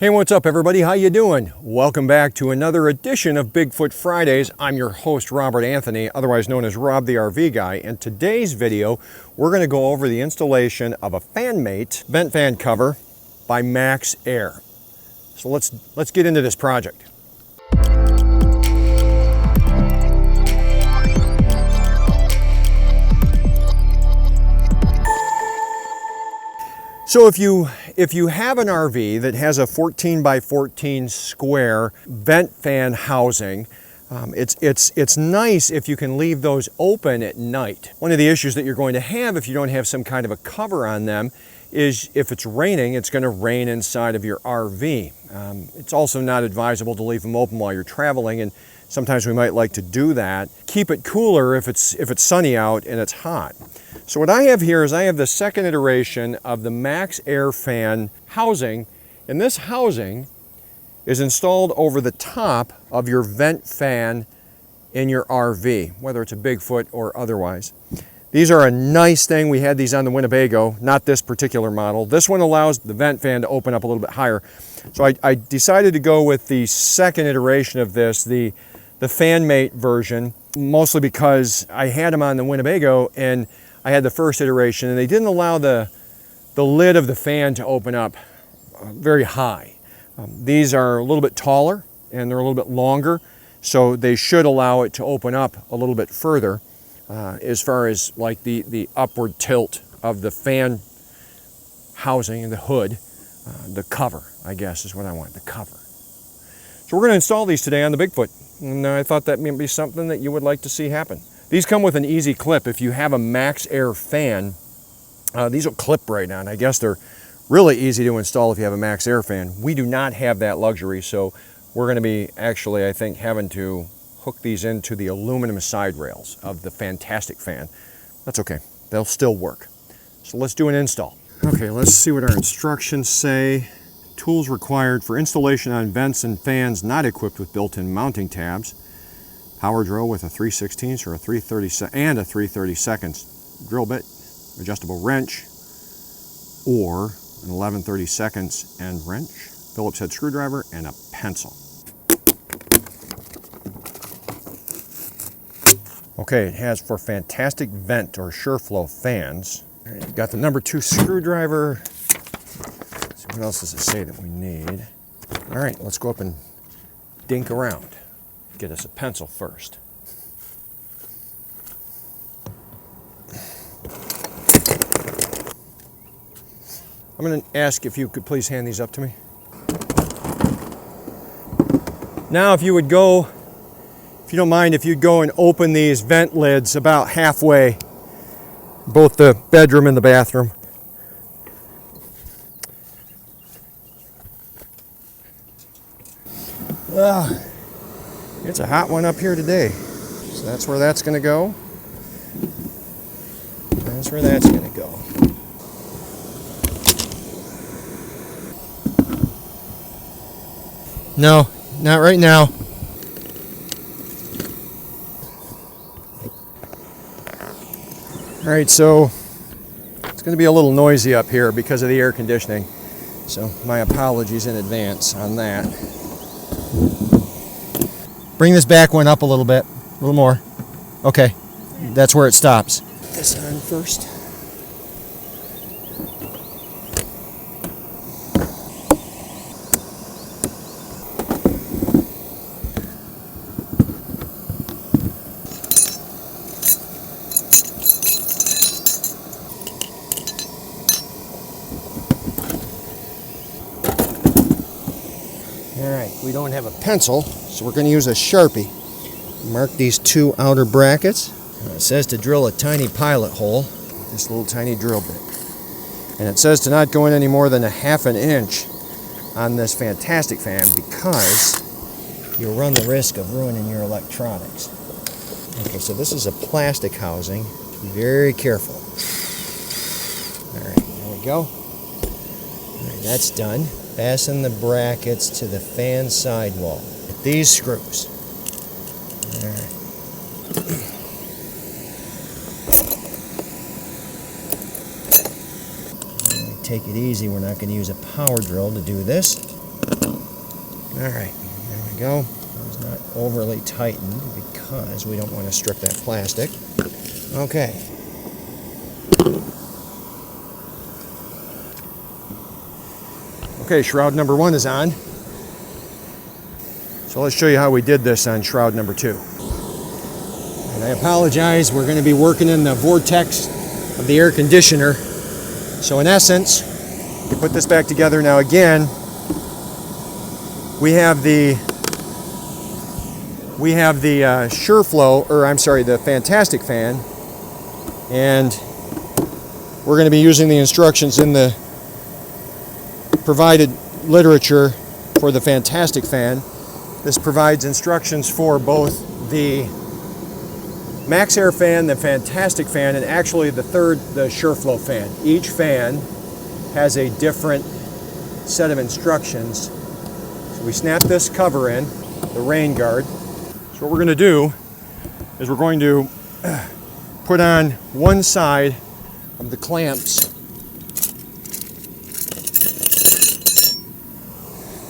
Hey, what's up everybody? How you doing? Welcome back to another edition of Bigfoot Fridays. I'm your host, Robert Anthony, otherwise known as Rob the RV Guy. In today's video, we're going to go over the installation of a Fanmate vent fan cover by MaxxAir. So let's get into this project. So if you have an RV that has a 14 by 14 square vent fan housing, it's nice if you can leave those open at night. One of the issues that you're going to have if you don't have some kind of a cover on them is if it's raining, it's going to rain inside of your RV. It's also not advisable to leave them open while you're traveling, and sometimes we might like to do that. Keep it cooler if it's sunny out and it's hot. So what I have here is I have the second iteration of the MaxxAir fan housing, and this housing is installed over the top of your vent fan in your RV, whether it's a Bigfoot or otherwise. These are a nice thing. We had these on the Winnebago, not this particular model. This one allows the vent fan to open up a little bit higher. So I decided to go with the second iteration of this, the Fanmate version, mostly because I had them on the Winnebago and I had the first iteration and they didn't allow the lid of the fan to open up very high. These are a little bit taller and they're a little bit longer, so they should allow it to open up a little bit further as far as like the upward tilt of the fan housing and the hood, the cover, I guess is what I want, the cover. So we're going to install these today on the Bigfoot, and I thought that might be something that you would like to see happen. These come with an easy clip. If you have a MaxxAir fan, these will clip right on. I guess they're really easy to install if you have a MaxxAir fan. We do not have that luxury, so we're going to be actually, I think, having to hook these into the aluminum side rails of the fantastic fan. That's okay. They'll still work. So let's do an install. Okay, let's see what our instructions say. Tools required for installation on vents and fans not equipped with built-in mounting tabs. Power drill with a 3/16 or a 3/30 and a 3/32 drill bit, adjustable wrench, or an 11/32 end wrench, Phillips head screwdriver, and a pencil. Okay, it has for fantastic vent or SureFlow fans. All right, got the number 2 screwdriver. Let's see, what else does it say that we need? All right, let's go up and dink around. Get us a pencil first. I'm going to ask if you could please hand these up to me. Now if you would go, if you don't mind, if you'd go and open these vent lids about halfway, both the bedroom and the bathroom. It's a hot one up here today. So that's where that's going to go. That's where that's going to go. No, not right now. All right, so it's going to be a little noisy up here because of the air conditioning. So my apologies in advance on that. Bring this back one up a little bit, a little more. Okay, that's where it stops. Put this on first. All right, we don't have a pencil, so we're going to use a Sharpie. Mark these 2 outer brackets. It says to drill a tiny pilot hole, this little tiny drill bit. And it says to not go in any more than a 1/2 inch on this fantastic fan because you'll run the risk of ruining your electronics. Okay, so this is a plastic housing. Be very careful. All right, there we go. All right, that's done. Fasten the brackets to the fan sidewall. These screws. All right. Take it easy. We're not going to use a power drill to do this. All right, there we go. It's not overly tightened because we don't want to strip that plastic. Okay. Okay, shroud number 1 is on. So let's show you how we did this on shroud number 2. And I apologize, we're going to be working in the vortex of the air conditioner. So in essence, we put this back together. Now again, we have the the Fantastic fan, and we're going to be using the instructions in the provided literature for the Fantastic fan. This provides instructions for both the MaxxAir fan, the Fantastic fan, and actually the SureFlow fan. Each fan has a different set of instructions. So we snap this cover in, the rain guard. So what we're going to do is we're going to put on one side of the clamps,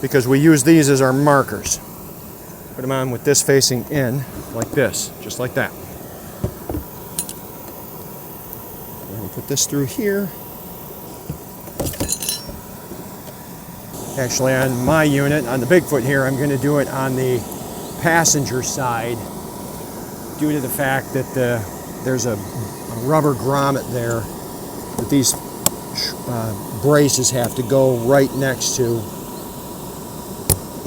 because we use these as our markers. Put them on with this facing in, like this, just like that. We're going to put this through here. Actually, on my unit, on the Bigfoot here, I'm going to do it on the passenger side, due to the fact that there's a rubber grommet there that these braces have to go right next to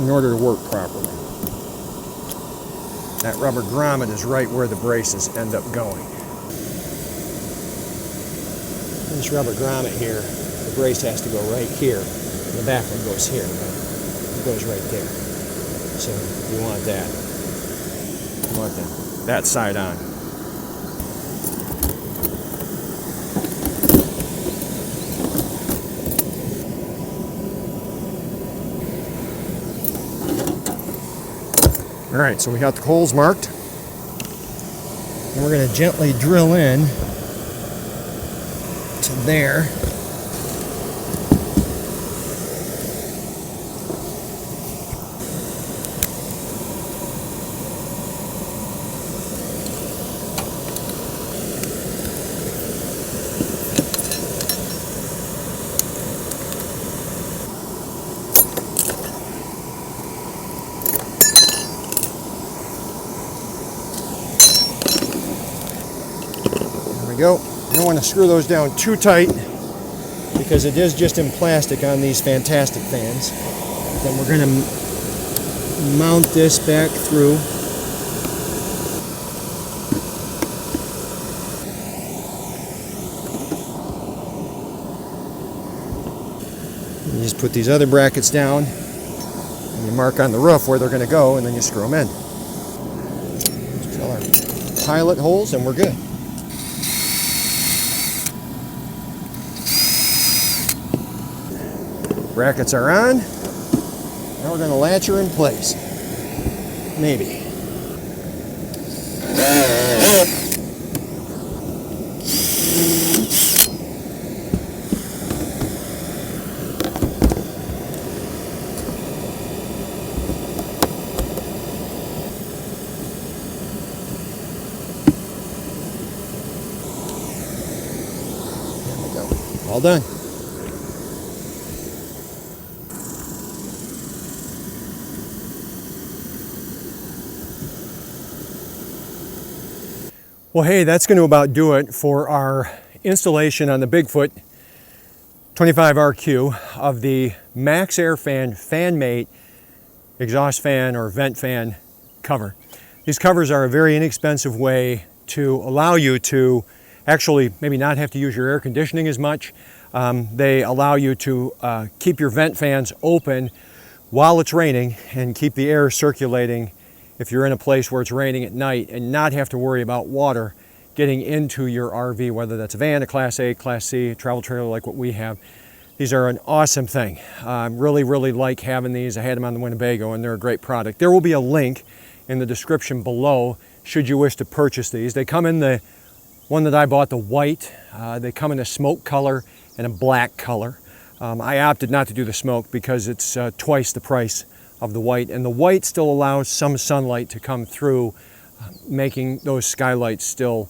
in order to work properly. That rubber grommet is right where the braces end up going. This rubber grommet here, the brace has to go right here. And the back one goes here, but it goes right there. So you want that. You want that side on. All right, so we got the holes marked, and we're going to gently drill in to there. Go. You don't want to screw those down too tight because it is just in plastic on these Fantastic fans. Then we're going to mount this back through. You just put these other brackets down and you mark on the roof where they're going to go, and then you screw them in. Fill our pilot holes and we're good. Brackets are on. Now we're going to latch her in place. Maybe. There we go. All done. Well, hey, that's going to about do it for our installation on the Bigfoot 25RQ of the MaxxAir Fanmate exhaust fan or vent fan cover. These covers are a very inexpensive way to allow you to actually maybe not have to use your air conditioning as much. They allow you to keep your vent fans open while it's raining and keep the air circulating if you're in a place where it's raining at night, and not have to worry about water getting into your RV, whether that's a van, a Class A, Class C, a travel trailer like what we have. These are an awesome thing. I really like having these. I had them on the Winnebago and they're a great product. There will be a link in the description below should you wish to purchase these. They come in the one that I bought, the white. They come in a smoke color and a black color. I opted not to do the smoke because it's twice the price of the white, and the white still allows some sunlight to come through, making those skylights still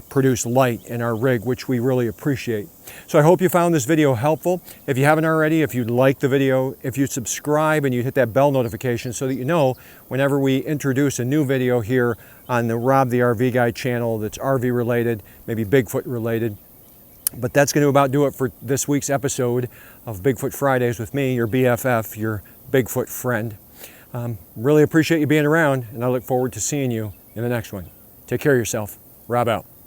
produce light in our rig, which we really appreciate. So I hope you found this video helpful. If you haven't already, if you like the video, if you subscribe and you hit that bell notification so that you know whenever we introduce a new video here on the Rob the RV Guy channel that's RV related, maybe Bigfoot related. But that's going to about do it for this week's episode of Bigfoot Fridays with me, your BFF, your Bigfoot friend. Really appreciate you being around, and I look forward to seeing you in the next one. Take care of yourself. Rob out.